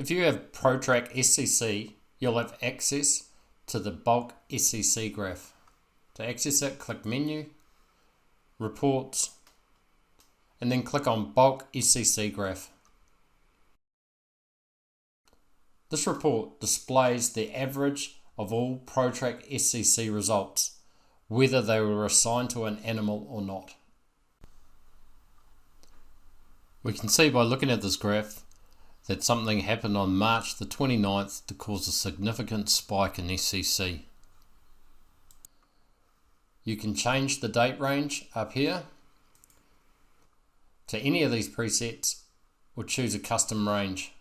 If you have Protrack SCC, you'll have access to the bulk SCC graph. To access it, click Menu, Reports, and then click on Bulk SCC Graph. This report displays the average of all Protrack SCC results, whether they were assigned to an animal or not. We can see by looking at this graph that something happened on March the 29th to cause a significant spike in SCC. You can change the date range up here to any of these presets or choose a custom range.